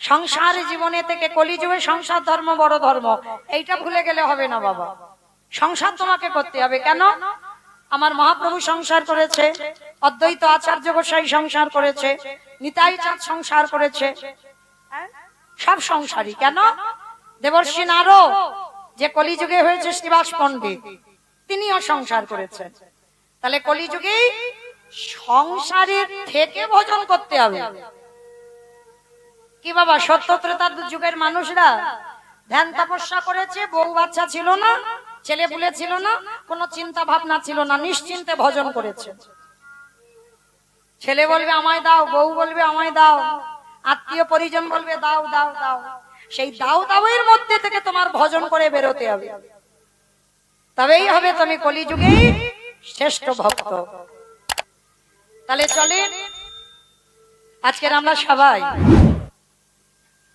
সংসার জীবনে থেকে কলিযুগে সংসার ধর্ম বড় ধর্ম, এইটা ভুলে গেলে হবে না বাবা। সংসার তোমাকে করতে হবে। কেন? আমার মহাপ্রভু সংসার করেছে, অদ্বৈত আচার্য গোসাই সংসার করেছে, নিতাই চাঁদ সংসার করেছে, সব সংসারী। কেন? দেবর্ষি নারদ যে কলিযুগে হয়েছে শ্রীবাস পণ্ডিত, তিনিও সংসার করেছেন। তাহলে কলিযুগে সংসারের থেকে ভজন করতে হবে। কি বাবা, সত্য ত্রেতার যুগের মানুষরা ধ্যান তপস্যা করেছে, বউ বাচ্চা ছিল না, ছেলে পুলে ছিল না, কোনো চিন্তা ভাবনা ছিল না, নিশ্চিন্তে ভজন করেছে। ছেলে বলবে আমায় দাও, বউ বলবে আমায় দাও, আত্মীয় পরিজন বলবে দাও দাও দাও। সেই দাও দাও এর মধ্যে থেকে তোমার ভজন করে বেরোতে হবে, তবেই হবে তুমি কলিযুগে শ্রেষ্ঠ ভক্ত। তাহলে চলে আজকের আমরা সবাই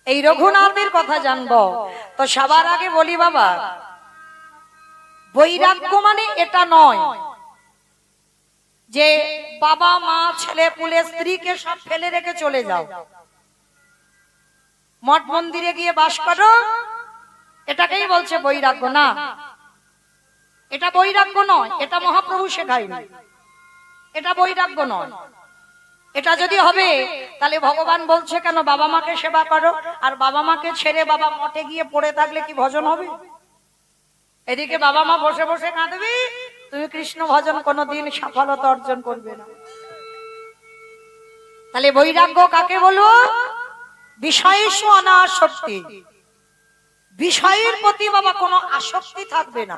এই রঘুনাথের কথা জানবো। তো সবার আগে বলি বাবা, বৈরাগ্য মানে এটা নয় যে বাবা মা ছেলে পুলে স্ত্রীকে সব ফেলে রেখে চলে যাও, মঠ মন্দিরে গিয়ে বাস করো, এটাকেই বলছে বৈরাগ্য। না, এটা বৈরাগ্য নয়, এটা মহাপ্রভু শেখায়নি, এটা বৈরাগ্য নয়। এটা যদি হবে তাহলে ভগবান বলছে কেন বাবা মাকে সেবা করো, আর বাবা মাকে ছেড়ে বাবা মঠে গিয়ে পড়ে থাকলে কি ভজন হবে? এদিকে বাবা মা বসে বসে কাঁদবে, তুমি কৃষ্ণ ভজন কোনোদিন সফলতা অর্জন করবে না। তাহলে বৈরাগ্য কাকে বলবো? বিষয়েষু অনাসক্তি, বিষয়ের প্রতি বাবা কোনো আসক্তি থাকবে না।